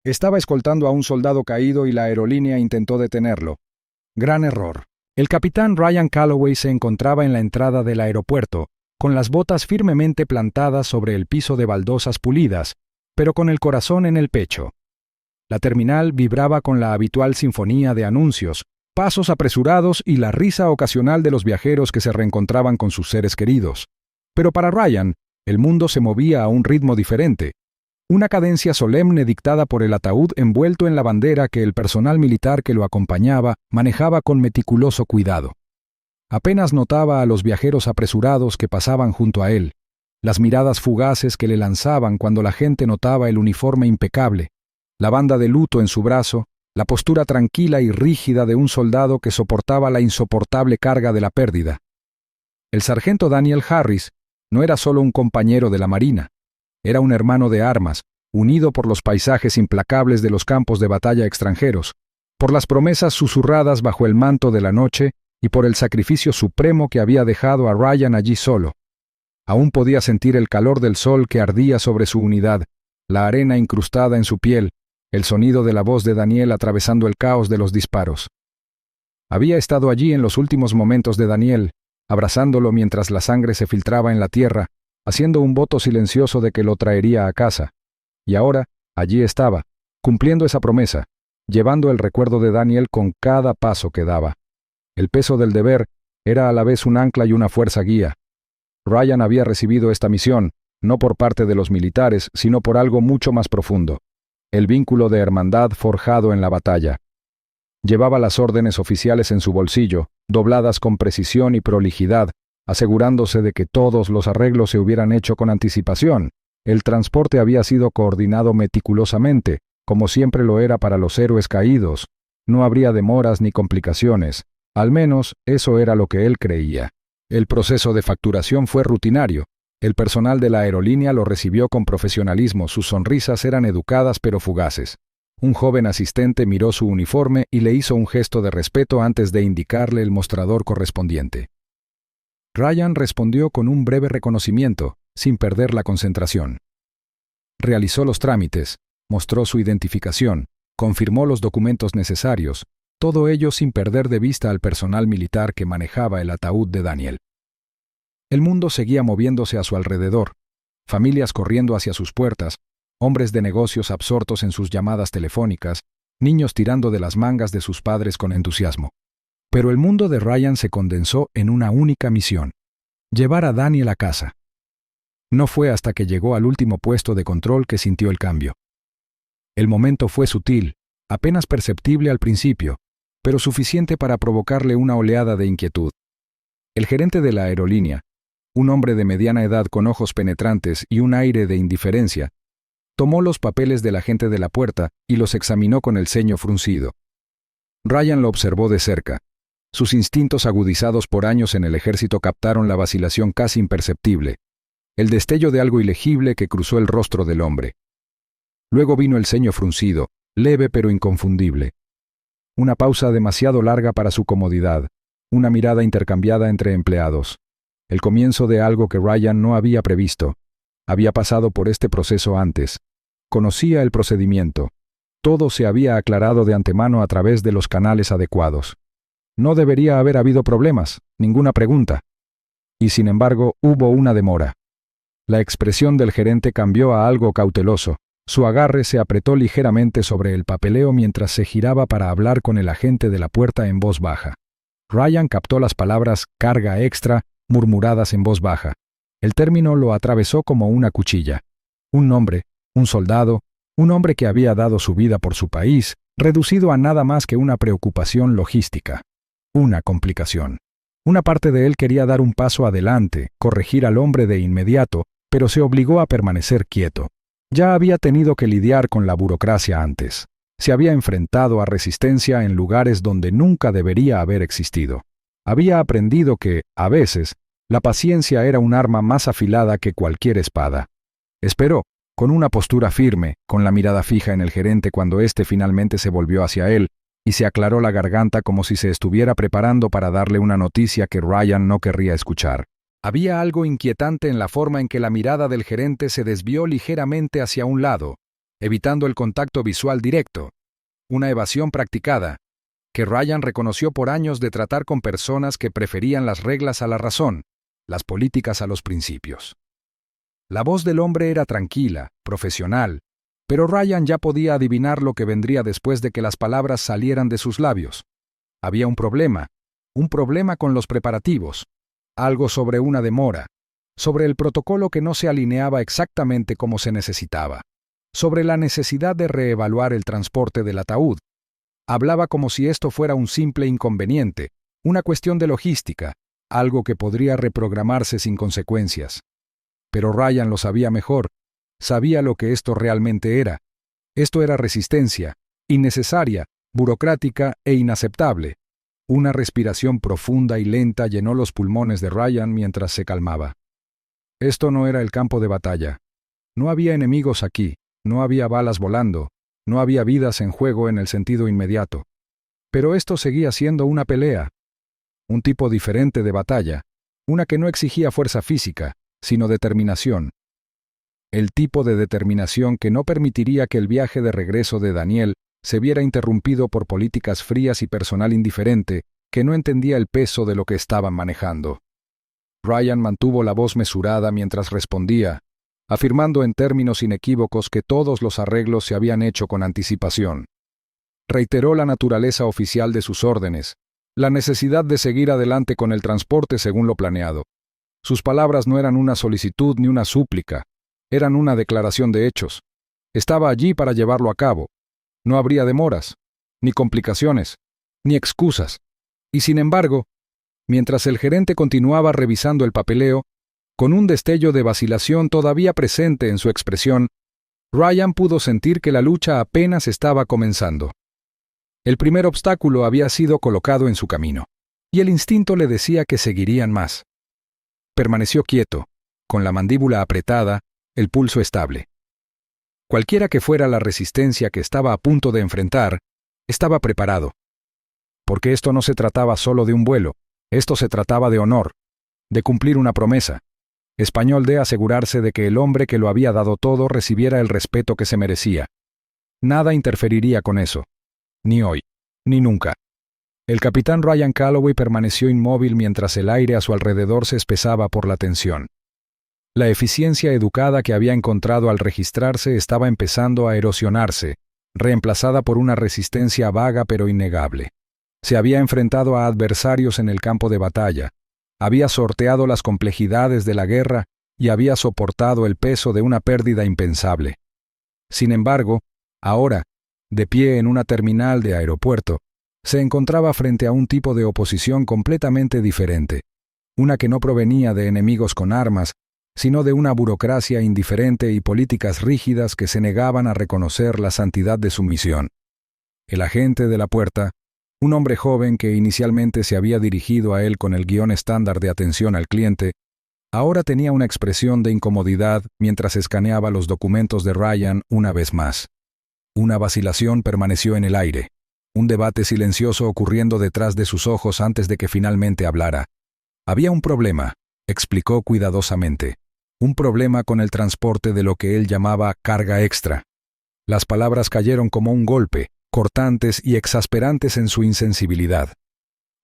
Estaba escoltando a un soldado caído y la aerolínea intentó detenerlo. Gran error. El capitán Ryan Calloway se encontraba en la entrada del aeropuerto, con las botas firmemente plantadas sobre el piso de baldosas pulidas, pero con el corazón en el pecho. La terminal vibraba con la habitual sinfonía de anuncios, pasos apresurados y la risa ocasional de los viajeros que se reencontraban con sus seres queridos. Pero para Ryan, el mundo se movía a un ritmo diferente. Una cadencia solemne dictada por el ataúd envuelto en la bandera que el personal militar que lo acompañaba manejaba con meticuloso cuidado. Apenas notaba a los viajeros apresurados que pasaban junto a él, las miradas fugaces que le lanzaban cuando la gente notaba el uniforme impecable, la banda de luto en su brazo, la postura tranquila y rígida de un soldado que soportaba la insoportable carga de la pérdida. El sargento Daniel Harris no era solo un compañero de la Marina, era un hermano de armas, unido por los paisajes implacables de los campos de batalla extranjeros, por las promesas susurradas bajo el manto de la noche y por el sacrificio supremo que había dejado a Ryan allí solo. Aún podía sentir el calor del sol que ardía sobre su unidad, la arena incrustada en su piel, el sonido de la voz de Daniel atravesando el caos de los disparos. Había estado allí en los últimos momentos de Daniel, abrazándolo mientras la sangre se filtraba en la tierra, haciendo un voto silencioso de que lo traería a casa. Y ahora, allí estaba, cumpliendo esa promesa, llevando el recuerdo de Daniel con cada paso que daba. El peso del deber era a la vez un ancla y una fuerza guía. Ryan había recibido esta misión, no por parte de los militares, sino por algo mucho más profundo: el vínculo de hermandad forjado en la batalla. Llevaba las órdenes oficiales en su bolsillo, dobladas con precisión y prolijidad, asegurándose de que todos los arreglos se hubieran hecho con anticipación. El transporte había sido coordinado meticulosamente, como siempre lo era para los héroes caídos. No habría demoras ni complicaciones. Al menos, eso era lo que él creía. El proceso de facturación fue rutinario. El personal de la aerolínea lo recibió con profesionalismo, sus sonrisas eran educadas pero fugaces. Un joven asistente miró su uniforme y le hizo un gesto de respeto antes de indicarle el mostrador correspondiente. Ryan respondió con un breve reconocimiento, sin perder la concentración. Realizó los trámites, mostró su identificación, confirmó los documentos necesarios, todo ello sin perder de vista al personal militar que manejaba el ataúd de Daniel. El mundo seguía moviéndose a su alrededor, familias corriendo hacia sus puertas, hombres de negocios absortos en sus llamadas telefónicas, niños tirando de las mangas de sus padres con entusiasmo. Pero el mundo de Ryan se condensó en una única misión: llevar a Daniel a casa. No fue hasta que llegó al último puesto de control que sintió el cambio. El momento fue sutil, apenas perceptible al principio, pero suficiente para provocarle una oleada de inquietud. El gerente de la aerolínea, un hombre de mediana edad con ojos penetrantes y un aire de indiferencia, tomó los papeles del agente de la puerta y los examinó con el ceño fruncido. Ryan lo observó de cerca. Sus instintos agudizados por años en el ejército captaron la vacilación casi imperceptible, el destello de algo ilegible que cruzó el rostro del hombre. Luego vino el ceño fruncido, leve pero inconfundible. Una pausa demasiado larga para su comodidad, una mirada intercambiada entre empleados. El comienzo de algo que Ryan no había previsto. Había pasado por este proceso antes. Conocía el procedimiento. Todo se había aclarado de antemano a través de los canales adecuados. No debería haber habido problemas, ninguna pregunta. Y sin embargo, hubo una demora. La expresión del gerente cambió a algo cauteloso. Su agarre se apretó ligeramente sobre el papeleo mientras se giraba para hablar con el agente de la puerta en voz baja. Ryan captó las palabras «carga extra» murmuradas en voz baja. El término lo atravesó como una cuchilla. Un nombre, un soldado, un hombre que había dado su vida por su país, reducido a nada más que una preocupación logística. Una complicación. Una parte de él quería dar un paso adelante, corregir al hombre de inmediato, pero se obligó a permanecer quieto. Ya había tenido que lidiar con la burocracia antes. Se había enfrentado a resistencia en lugares donde nunca debería haber existido. Había aprendido que, a veces, la paciencia era un arma más afilada que cualquier espada. Esperó, con una postura firme, con la mirada fija en el gerente cuando éste finalmente se volvió hacia él, y se aclaró la garganta como si se estuviera preparando para darle una noticia que Ryan no querría escuchar. Había algo inquietante en la forma en que la mirada del gerente se desvió ligeramente hacia un lado, evitando el contacto visual directo, una evasión practicada, que Ryan reconoció por años de tratar con personas que preferían las reglas a la razón, las políticas a los principios. La voz del hombre era tranquila, profesional, pero Ryan ya podía adivinar lo que vendría después de que las palabras salieran de sus labios. Había un problema con los preparativos, algo sobre una demora, sobre el protocolo que no se alineaba exactamente como se necesitaba, sobre la necesidad de reevaluar el transporte del ataúd. Hablaba como si esto fuera un simple inconveniente, una cuestión de logística, algo que podría reprogramarse sin consecuencias. Pero Ryan lo sabía mejor, sabía lo que esto realmente era. Esto era resistencia, innecesaria, burocrática e inaceptable. Una respiración profunda y lenta llenó los pulmones de Ryan mientras se calmaba. Esto no era el campo de batalla. No había enemigos aquí, no había balas volando, no había vidas en juego en el sentido inmediato. Pero esto seguía siendo una pelea. Un tipo diferente de batalla, una que no exigía fuerza física, sino determinación. El tipo de determinación que no permitiría que el viaje de regreso de Daniel se viera interrumpido por políticas frías y personal indiferente que no entendía el peso de lo que estaban manejando. Ryan mantuvo la voz mesurada mientras respondía, afirmando en términos inequívocos que todos los arreglos se habían hecho con anticipación. Reiteró la naturaleza oficial de sus órdenes, la necesidad de seguir adelante con el transporte según lo planeado. Sus palabras no eran una solicitud ni una súplica, eran una declaración de hechos. Estaba allí para llevarlo a cabo. No habría demoras, ni complicaciones, ni excusas. Y sin embargo, mientras el gerente continuaba revisando el papeleo, con un destello de vacilación todavía presente en su expresión, Ryan pudo sentir que la lucha apenas estaba comenzando. El primer obstáculo había sido colocado en su camino, y el instinto le decía que seguirían más. Permaneció quieto, con la mandíbula apretada, el pulso estable. Cualquiera que fuera la resistencia que estaba a punto de enfrentar, estaba preparado. Porque esto no se trataba solo de un vuelo, esto se trataba de honor, de cumplir una promesa. Español de asegurarse de que el hombre que lo había dado todo recibiera el respeto que se merecía. Nada interferiría con eso. Ni hoy, ni nunca. El capitán Ryan Calloway permaneció inmóvil mientras el aire a su alrededor se espesaba por la tensión. La eficiencia educada que había encontrado al registrarse estaba empezando a erosionarse, reemplazada por una resistencia vaga pero innegable. Se había enfrentado a adversarios en el campo de batalla, había sorteado las complejidades de la guerra y había soportado el peso de una pérdida impensable. Sin embargo, ahora, de pie en una terminal de aeropuerto, se encontraba frente a un tipo de oposición completamente diferente, una que no provenía de enemigos con armas, sino de una burocracia indiferente y políticas rígidas que se negaban a reconocer la santidad de su misión. El agente de la puerta, un hombre joven que inicialmente se había dirigido a él con el guión estándar de atención al cliente, ahora tenía una expresión de incomodidad mientras escaneaba los documentos de Ryan una vez más. Una vacilación permaneció en el aire, un debate silencioso ocurriendo detrás de sus ojos antes de que finalmente hablara. Había un problema, explicó cuidadosamente. Un problema con el transporte de lo que él llamaba carga extra. Las palabras cayeron como un golpe, cortantes y exasperantes en su insensibilidad.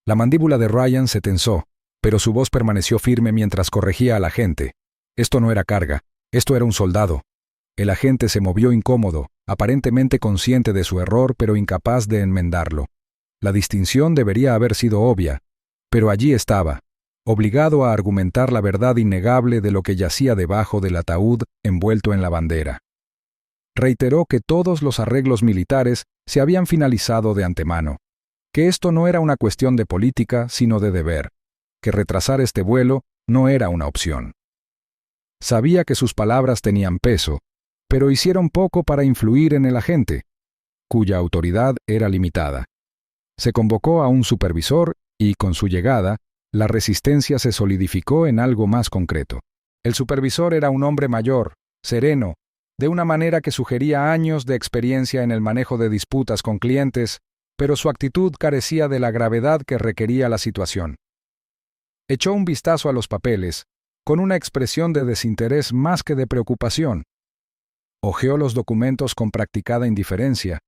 La mandíbula de Ryan se tensó, pero su voz permaneció firme mientras corregía al agente. Esto no era carga, esto era un soldado. El agente se movió incómodo, aparentemente consciente de su error pero incapaz de enmendarlo. La distinción debería haber sido obvia, pero allí estaba, obligado a argumentar la verdad innegable de lo que yacía debajo del ataúd envuelto en la bandera. Reiteró que todos los arreglos militares se habían finalizado de antemano, que esto no era una cuestión de política sino de deber, que retrasar este vuelo no era una opción. Sabía que sus palabras tenían peso, pero hicieron poco para influir en el agente, cuya autoridad era limitada. Se convocó a un supervisor y, con su llegada, la resistencia se solidificó en algo más concreto. El supervisor era un hombre mayor, sereno, de una manera que sugería años de experiencia en el manejo de disputas con clientes, pero su actitud carecía de la gravedad que requería la situación. Echó un vistazo a los papeles, con una expresión de desinterés más que de preocupación. Hojeó los documentos con practicada indiferencia,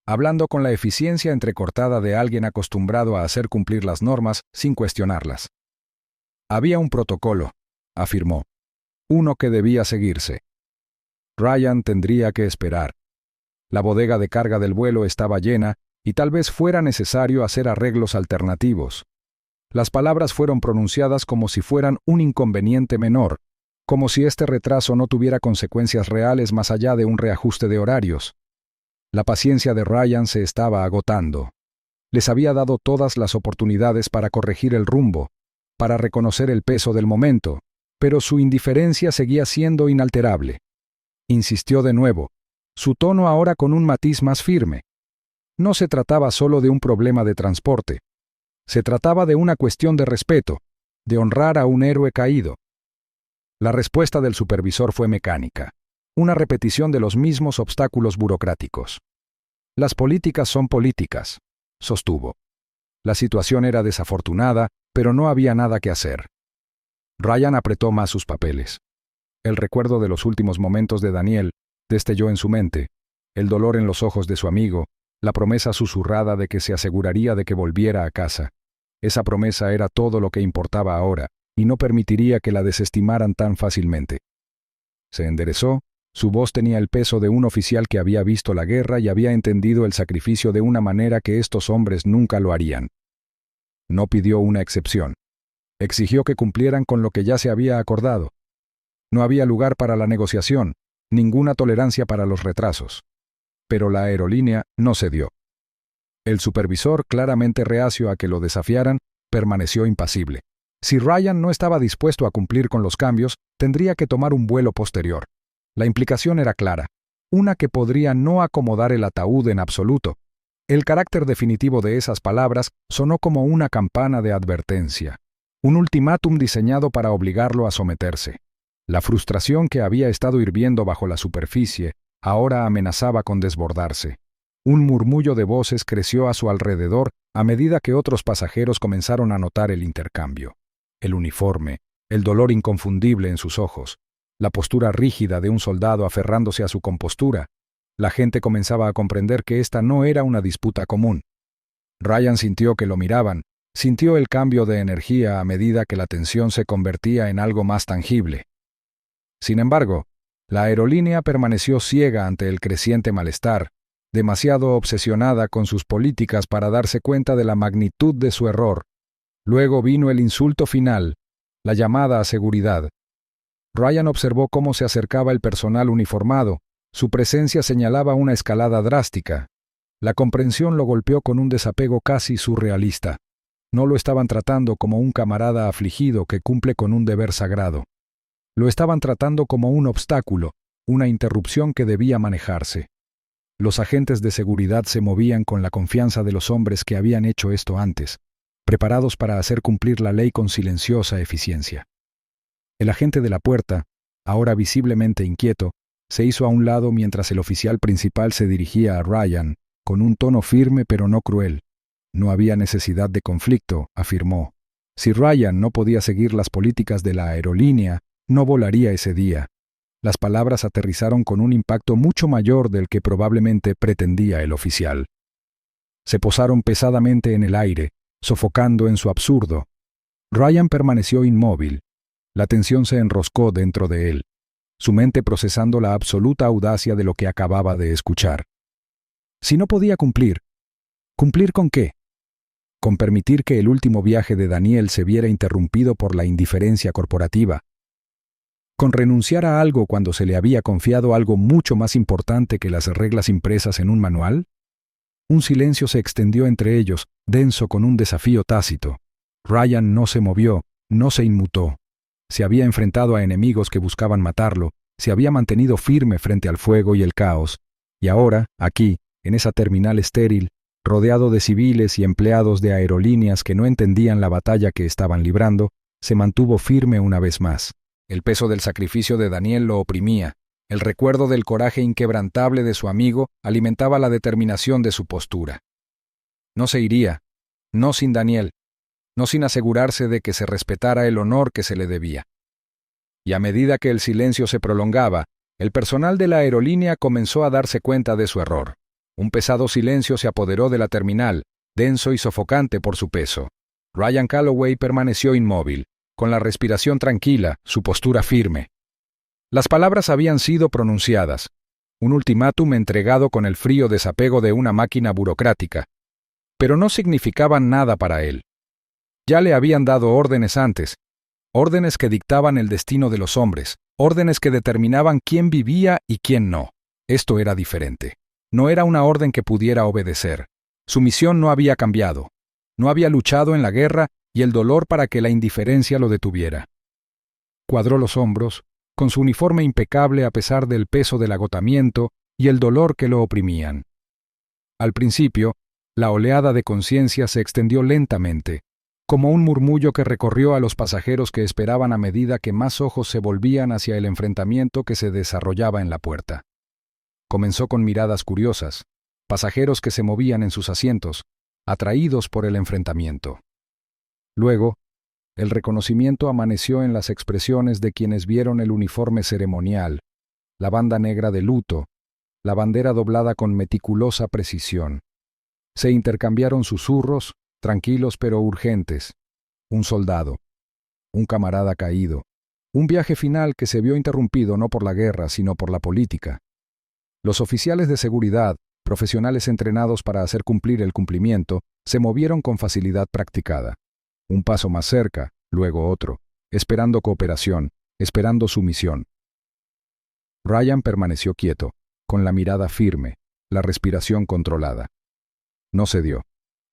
hablando con la eficiencia entrecortada de alguien acostumbrado a hacer cumplir las normas sin cuestionarlas. Había un protocolo, afirmó, uno que debía seguirse. Ryan tendría que esperar. La bodega de carga del vuelo estaba llena y tal vez fuera necesario hacer arreglos alternativos. Las palabras fueron pronunciadas como si fueran un inconveniente menor, como si este retraso no tuviera consecuencias reales más allá de un reajuste de horarios. La paciencia de Ryan se estaba agotando. Les había dado todas las oportunidades para corregir el rumbo, para reconocer el peso del momento, pero su indiferencia seguía siendo inalterable. Insistió de nuevo, su tono ahora con un matiz más firme. No se trataba solo de un problema de transporte. Se trataba de una cuestión de respeto, de honrar a un héroe caído. La respuesta del supervisor fue mecánica, una repetición de los mismos obstáculos burocráticos. Las políticas son políticas, sostuvo. La situación era desafortunada, pero no había nada que hacer. Ryan apretó más sus papeles. El recuerdo de los últimos momentos de Daniel destelló en su mente, el dolor en los ojos de su amigo, la promesa susurrada de que se aseguraría de que volviera a casa. Esa promesa era todo lo que importaba ahora, y no permitiría que la desestimaran tan fácilmente. Se enderezó, su voz tenía el peso de un oficial que había visto la guerra y había entendido el sacrificio de una manera que estos hombres nunca lo harían. No pidió una excepción. Exigió que cumplieran con lo que ya se había acordado. No había lugar para la negociación, ninguna tolerancia para los retrasos. Pero la aerolínea no cedió. El supervisor, claramente reacio a que lo desafiaran, permaneció impasible. Si Ryan no estaba dispuesto a cumplir con los cambios, tendría que tomar un vuelo posterior. La implicación era clara, una que podría no acomodar el ataúd en absoluto. El carácter definitivo de esas palabras sonó como una campana de advertencia, un ultimátum diseñado para obligarlo a someterse. La frustración que había estado hirviendo bajo la superficie ahora amenazaba con desbordarse. Un murmullo de voces creció a su alrededor a medida que otros pasajeros comenzaron a notar el intercambio. El uniforme, el dolor inconfundible en sus ojos, la postura rígida de un soldado aferrándose a su compostura. La gente comenzaba a comprender que esta no era una disputa común. Ryan sintió que lo miraban, sintió el cambio de energía a medida que la tensión se convertía en algo más tangible. Sin embargo, la aerolínea permaneció ciega ante el creciente malestar, demasiado obsesionada con sus políticas para darse cuenta de la magnitud de su error. Luego vino el insulto final, la llamada a seguridad. Ryan observó cómo se acercaba el personal uniformado. Su presencia señalaba una escalada drástica. La comprensión lo golpeó con un desapego casi surrealista. No lo estaban tratando como un camarada afligido que cumple con un deber sagrado. Lo estaban tratando como un obstáculo, una interrupción que debía manejarse. Los agentes de seguridad se movían con la confianza de los hombres que habían hecho esto antes, preparados para hacer cumplir la ley con silenciosa eficiencia. El agente de la puerta, ahora visiblemente inquieto, se hizo a un lado mientras el oficial principal se dirigía a Ryan, con un tono firme pero no cruel. No había necesidad de conflicto, afirmó. Si Ryan no podía seguir las políticas de la aerolínea, no volaría ese día. Las palabras aterrizaron con un impacto mucho mayor del que probablemente pretendía el oficial. Se posaron pesadamente en el aire, sofocando en su absurdo. Ryan permaneció inmóvil. La tensión se enroscó dentro de él, su mente procesando la absoluta audacia de lo que acababa de escuchar. Si no podía cumplir, ¿cumplir con qué? Con permitir que el último viaje de Daniel se viera interrumpido por la indiferencia corporativa. Con renunciar a algo cuando se le había confiado algo mucho más importante que las reglas impresas en un manual. Un silencio se extendió entre ellos, denso con un desafío tácito. Ryan no se movió, no se inmutó. Se había enfrentado a enemigos que buscaban matarlo, se había mantenido firme frente al fuego y el caos, y ahora, aquí, en esa terminal estéril, rodeado de civiles y empleados de aerolíneas que no entendían la batalla que estaban librando, se mantuvo firme una vez más. El peso del sacrificio de Daniel lo oprimía. El recuerdo del coraje inquebrantable de su amigo alimentaba la determinación de su postura. No se iría, no sin Daniel, no sin asegurarse de que se respetara el honor que se le debía. Y a medida que el silencio se prolongaba, El personal de la aerolínea comenzó a darse cuenta de su error. Un pesado silencio se apoderó de la terminal, denso y sofocante por su peso. Ryan Calloway permaneció inmóvil, con la respiración tranquila, su postura firme. Las palabras habían sido pronunciadas, un ultimátum entregado con el frío desapego de una máquina burocrática, pero no significaban nada para él. Ya le habían dado órdenes antes, órdenes que dictaban el destino de los hombres, órdenes que determinaban quién vivía y quién no. Esto era diferente. No era una orden que pudiera obedecer. Su misión no había cambiado. No había luchado en la guerra y el dolor para que la indiferencia lo detuviera. Cuadró los hombros, con su uniforme impecable a pesar del peso del agotamiento y el dolor que lo oprimían. Al principio, la oleada de conciencia se extendió lentamente, como un murmullo que recorrió a los pasajeros que esperaban a medida que más ojos se volvían hacia el enfrentamiento que se desarrollaba en la puerta. Comenzó con miradas curiosas, pasajeros que se movían en sus asientos, atraídos por el enfrentamiento. Luego, el reconocimiento amaneció en las expresiones de quienes vieron el uniforme ceremonial, la banda negra de luto, la bandera doblada con meticulosa precisión. Se intercambiaron susurros, tranquilos pero urgentes. Un soldado, un camarada caído, un viaje final que se vio interrumpido no por la guerra, sino por la política. Los oficiales de seguridad, profesionales entrenados para hacer cumplir el cumplimiento, se movieron con facilidad practicada. Un paso más cerca, luego otro, esperando cooperación, esperando sumisión. Ryan permaneció quieto, con la mirada firme, la respiración controlada. No cedió.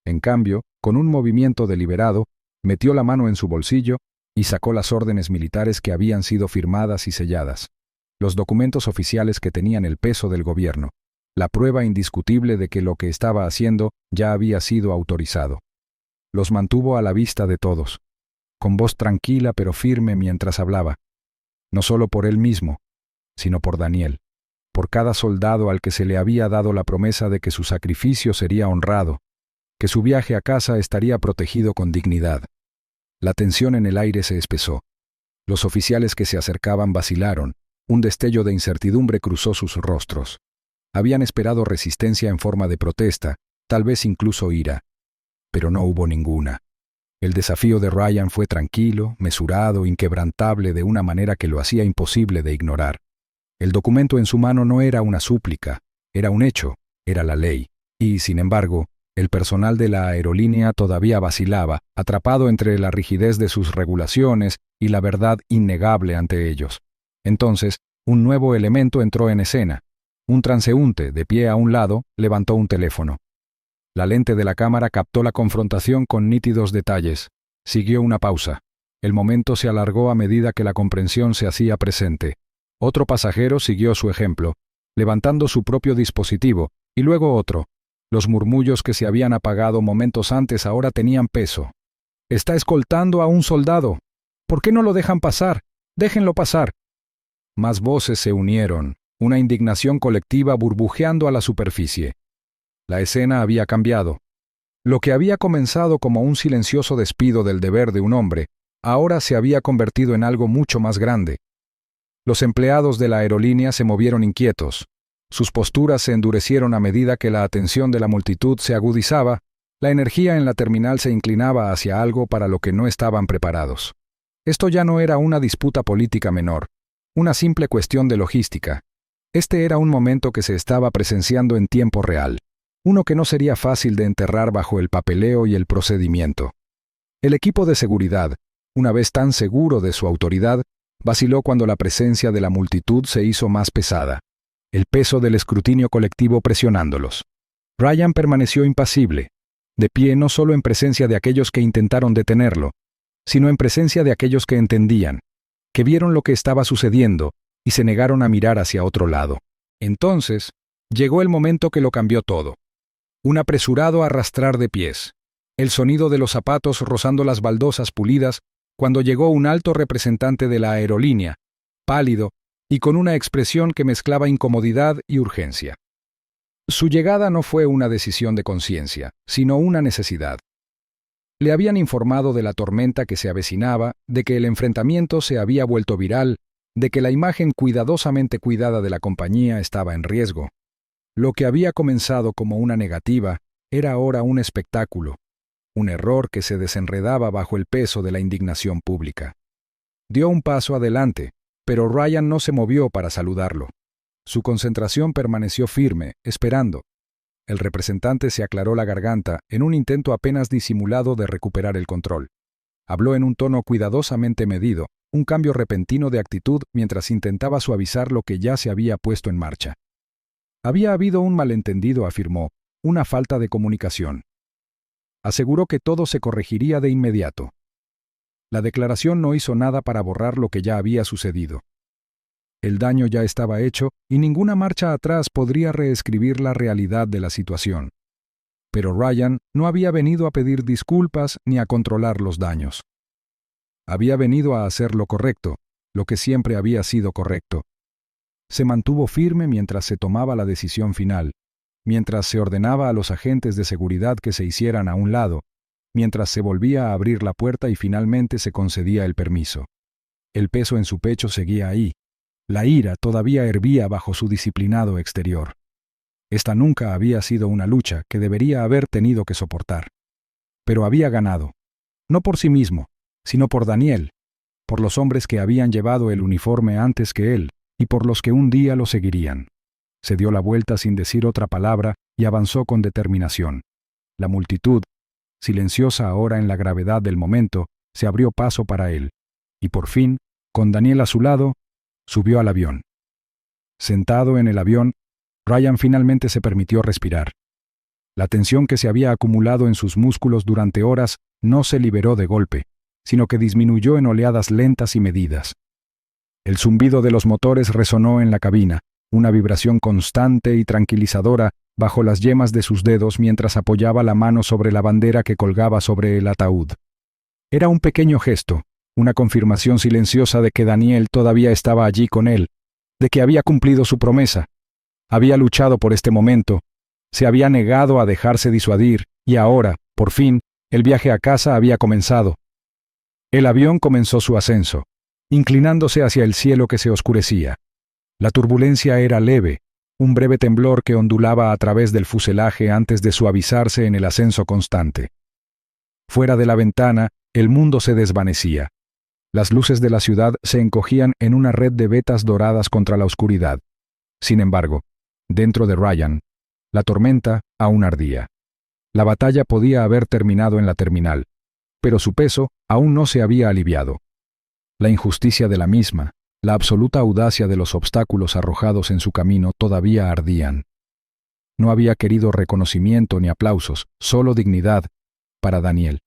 En cambio, con un movimiento deliberado, metió la mano en su bolsillo y sacó las órdenes militares que habían sido firmadas y selladas, los documentos oficiales que tenían el peso del gobierno, la prueba indiscutible de que lo que estaba haciendo ya había sido autorizado. Los mantuvo a la vista de todos, con voz tranquila pero firme mientras hablaba, no solo por él mismo, sino por Daniel, por cada soldado al que se le había dado la promesa de que su sacrificio sería honrado, que su viaje a casa estaría protegido con dignidad. La tensión en el aire se espesó. Los oficiales que se acercaban vacilaron, un destello de incertidumbre cruzó sus rostros. Habían esperado resistencia en forma de protesta, tal vez incluso ira, pero no hubo ninguna. El desafío de Ryan fue tranquilo, mesurado, inquebrantable de una manera que lo hacía imposible de ignorar. El documento en su mano no era una súplica, era un hecho, era la ley, y, sin embargo, el personal de la aerolínea todavía vacilaba, atrapado entre la rigidez de sus regulaciones y la verdad innegable ante ellos. Entonces, un nuevo elemento entró en escena. Un transeúnte, de pie a un lado, levantó un teléfono. La lente de la cámara captó la confrontación con nítidos detalles. Siguió una pausa. El momento se alargó a medida que la comprensión se hacía presente. Otro pasajero siguió su ejemplo, levantando su propio dispositivo, y luego otro. Los murmullos que se habían apagado momentos antes ahora tenían peso. «Está escoltando a un soldado. ¿Por qué no lo dejan pasar? Déjenlo pasar». Más voces se unieron, una indignación colectiva burbujeando a la superficie. La escena había cambiado. Lo que había comenzado como un silencioso despido del deber de un hombre, ahora se había convertido en algo mucho más grande. Los empleados de la aerolínea se movieron inquietos. Sus posturas se endurecieron a medida que la atención de la multitud se agudizaba, la energía en la terminal se inclinaba hacia algo para lo que no estaban preparados. Esto ya no era una disputa política menor, una simple cuestión de logística. Este era un momento que se estaba presenciando en tiempo real, uno que no sería fácil de enterrar bajo el papeleo y el procedimiento. El equipo de seguridad, una vez tan seguro de su autoridad, vaciló cuando la presencia de la multitud se hizo más pesada, el peso del escrutinio colectivo presionándolos. Ryan permaneció impasible, de pie no solo en presencia de aquellos que intentaron detenerlo, sino en presencia de aquellos que entendían, que vieron lo que estaba sucediendo y se negaron a mirar hacia otro lado. Entonces, llegó el momento que lo cambió todo. Un apresurado arrastrar de pies, el sonido de los zapatos rozando las baldosas pulidas cuando llegó un alto representante de la aerolínea, pálido y con una expresión que mezclaba incomodidad y urgencia. Su llegada no fue una decisión de conciencia, sino una necesidad. Le habían informado de la tormenta que se avecinaba, de que el enfrentamiento se había vuelto viral, de que la imagen cuidadosamente cuidada de la compañía estaba en riesgo. Lo que había comenzado como una negativa era ahora un espectáculo, un error que se desenredaba bajo el peso de la indignación pública. Dio un paso adelante, pero Ryan no se movió para saludarlo. Su concentración permaneció firme, esperando. El representante se aclaró la garganta en un intento apenas disimulado de recuperar el control. Habló en un tono cuidadosamente medido, un cambio repentino de actitud mientras intentaba suavizar lo que ya se había puesto en marcha. Había habido un malentendido, afirmó, una falta de comunicación. Aseguró que todo se corregiría de inmediato. La declaración no hizo nada para borrar lo que ya había sucedido. El daño ya estaba hecho y ninguna marcha atrás podría reescribir la realidad de la situación. Pero Ryan no había venido a pedir disculpas ni a controlar los daños. Había venido a hacer lo correcto, lo que siempre había sido correcto. Se mantuvo firme mientras se tomaba la decisión final, mientras se ordenaba a los agentes de seguridad que se hicieran a un lado, mientras se volvía a abrir la puerta y finalmente se concedía el permiso. El peso en su pecho seguía ahí. La ira todavía hervía bajo su disciplinado exterior. Esta nunca había sido una lucha que debería haber tenido que soportar. Pero había ganado. No por sí mismo, sino por Daniel, por los hombres que habían llevado el uniforme antes que él, y por los que un día lo seguirían. Se dio la vuelta sin decir otra palabra y avanzó con determinación. La multitud, silenciosa ahora en la gravedad del momento, se abrió paso para él, y por fin, con Daniel a su lado, subió al avión. Sentado en el avión, Ryan finalmente se permitió respirar. La tensión que se había acumulado en sus músculos durante horas no se liberó de golpe, sino que disminuyó en oleadas lentas y medidas. El zumbido de los motores resonó en la cabina, una vibración constante y tranquilizadora bajo las yemas de sus dedos mientras apoyaba la mano sobre la bandera que colgaba sobre el ataúd. Era un pequeño gesto, una confirmación silenciosa de que Daniel todavía estaba allí con él, de que había cumplido su promesa. Había luchado por este momento, se había negado a dejarse disuadir, y ahora, por fin, el viaje a casa había comenzado. El avión comenzó su ascenso, inclinándose hacia el cielo que se oscurecía. La turbulencia era leve, un breve temblor que ondulaba a través del fuselaje antes de suavizarse en el ascenso constante. Fuera de la ventana, el mundo se desvanecía. Las luces de la ciudad se encogían en una red de vetas doradas contra la oscuridad. Sin embargo, dentro de Ryan, la tormenta aún ardía. La batalla podía haber terminado en la terminal, pero su peso aún no se había aliviado. La injusticia de la misma, la absoluta audacia de los obstáculos arrojados en su camino todavía ardían. No había querido reconocimiento ni aplausos, solo dignidad, para Daniel,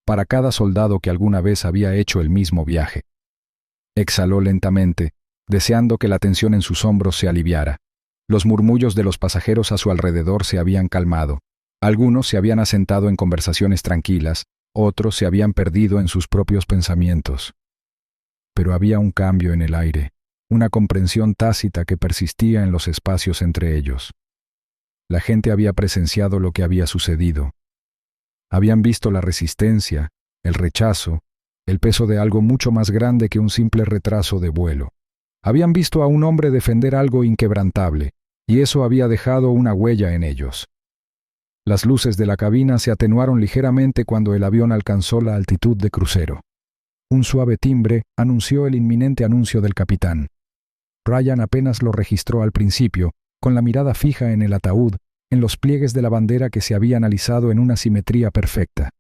para cada soldado que alguna vez había hecho el mismo viaje. Exhaló lentamente, deseando que la tensión en sus hombros se aliviara. Los murmullos de los pasajeros a su alrededor se habían calmado. Algunos se habían asentado en conversaciones tranquilas, otros se habían perdido en sus propios pensamientos. Pero había un cambio en el aire, una comprensión tácita que persistía en los espacios entre ellos. La gente había presenciado lo que había sucedido. Habían visto la resistencia, el rechazo, el peso de algo mucho más grande que un simple retraso de vuelo. Habían visto a un hombre defender algo inquebrantable, y eso había dejado una huella en ellos. Las luces de la cabina se atenuaron ligeramente cuando el avión alcanzó la altitud de crucero. Un suave timbre anunció el inminente anuncio del capitán. Ryan apenas lo registró al principio, con la mirada fija en el ataúd, en los pliegues de la bandera que se habían alisado en una simetría perfecta.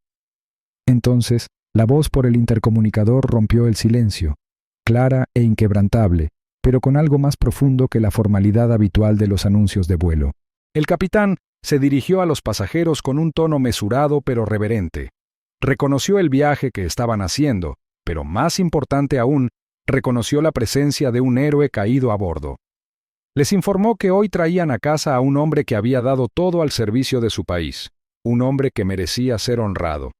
Entonces, la voz por el intercomunicador rompió el silencio, clara e inquebrantable, pero con algo más profundo que la formalidad habitual de los anuncios de vuelo. El capitán se dirigió a los pasajeros con un tono mesurado pero reverente. Reconoció el viaje que estaban haciendo, pero más importante aún, reconoció la presencia de un héroe caído a bordo. Les informó que hoy traían a casa a un hombre que había dado todo al servicio de su país, un hombre que merecía ser honrado.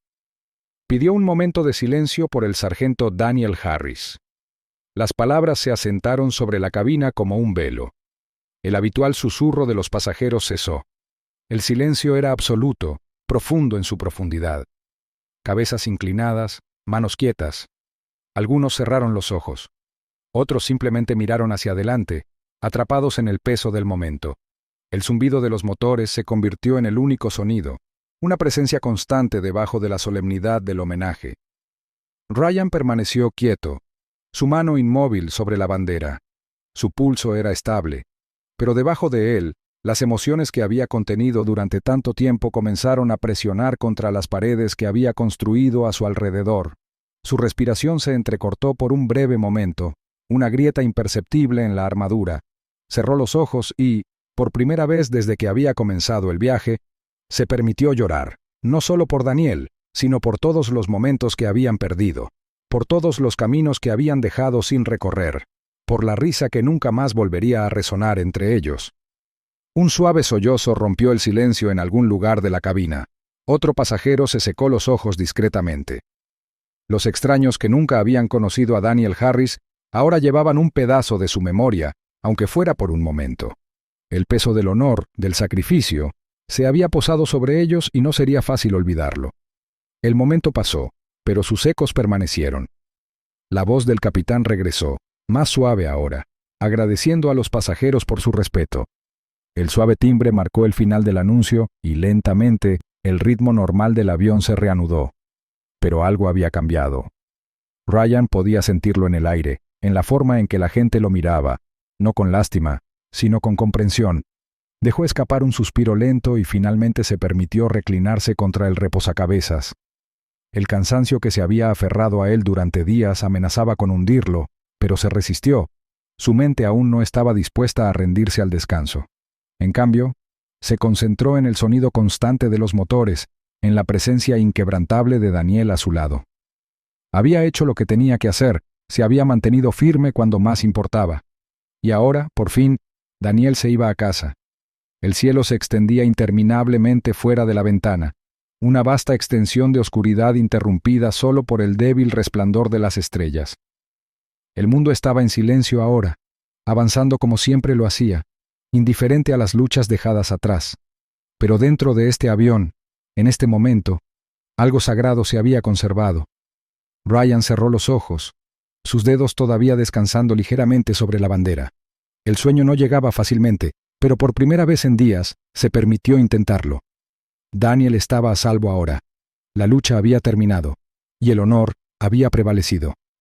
Pidió un momento de silencio por el sargento Daniel Harris. Las palabras se asentaron sobre la cabina como un velo. El habitual susurro de los pasajeros cesó. El silencio era absoluto, profundo en su profundidad. Cabezas inclinadas, manos quietas. Algunos cerraron los ojos. Otros simplemente miraron hacia adelante, atrapados en el peso del momento. El zumbido de los motores se convirtió en el único sonido, una presencia constante debajo de la solemnidad del homenaje. Ryan permaneció quieto, su mano inmóvil sobre la bandera. Su pulso era estable, pero debajo de él, las emociones que había contenido durante tanto tiempo comenzaron a presionar contra las paredes que había construido a su alrededor. Su respiración se entrecortó por un breve momento, una grieta imperceptible en la armadura. Cerró los ojos y, por primera vez desde que había comenzado el viaje, se permitió llorar, no solo por Daniel, sino por todos los momentos que habían perdido, por todos los caminos que habían dejado sin recorrer, por la risa que nunca más volvería a resonar entre ellos. Un suave sollozo rompió el silencio en algún lugar de la cabina. Otro pasajero se secó los ojos discretamente. Los extraños que nunca habían conocido a Daniel Harris ahora llevaban un pedazo de su memoria, aunque fuera por un momento. El peso del honor, del sacrificio, se había posado sobre ellos y no sería fácil olvidarlo. El momento pasó, pero sus ecos permanecieron. La voz del capitán regresó, más suave ahora, agradeciendo a los pasajeros por su respeto. El suave timbre marcó el final del anuncio y lentamente el ritmo normal del avión se reanudó. Pero algo había cambiado. Ryan podía sentirlo en el aire, en la forma en que la gente lo miraba, no con lástima, sino con comprensión. Dejó escapar un suspiro lento y finalmente se permitió reclinarse contra el reposacabezas. El cansancio que se había aferrado a él durante días amenazaba con hundirlo, pero se resistió. Su mente aún no estaba dispuesta a rendirse al descanso. En cambio, se concentró en el sonido constante de los motores, en la presencia inquebrantable de Daniel a su lado. Había hecho lo que tenía que hacer, se había mantenido firme cuando más importaba. Y ahora, por fin, Daniel se iba a casa. El cielo se extendía interminablemente fuera de la ventana, una vasta extensión de oscuridad interrumpida solo por el débil resplandor de las estrellas. El mundo estaba en silencio ahora, avanzando como siempre lo hacía, indiferente a las luchas dejadas atrás. Pero dentro de este avión, en este momento, algo sagrado se había conservado. Ryan cerró los ojos, sus dedos todavía descansando ligeramente sobre la bandera. El sueño no llegaba fácilmente, pero por primera vez en días se permitió intentarlo. Daniel estaba a salvo ahora. La lucha había terminado, y el honor había prevalecido.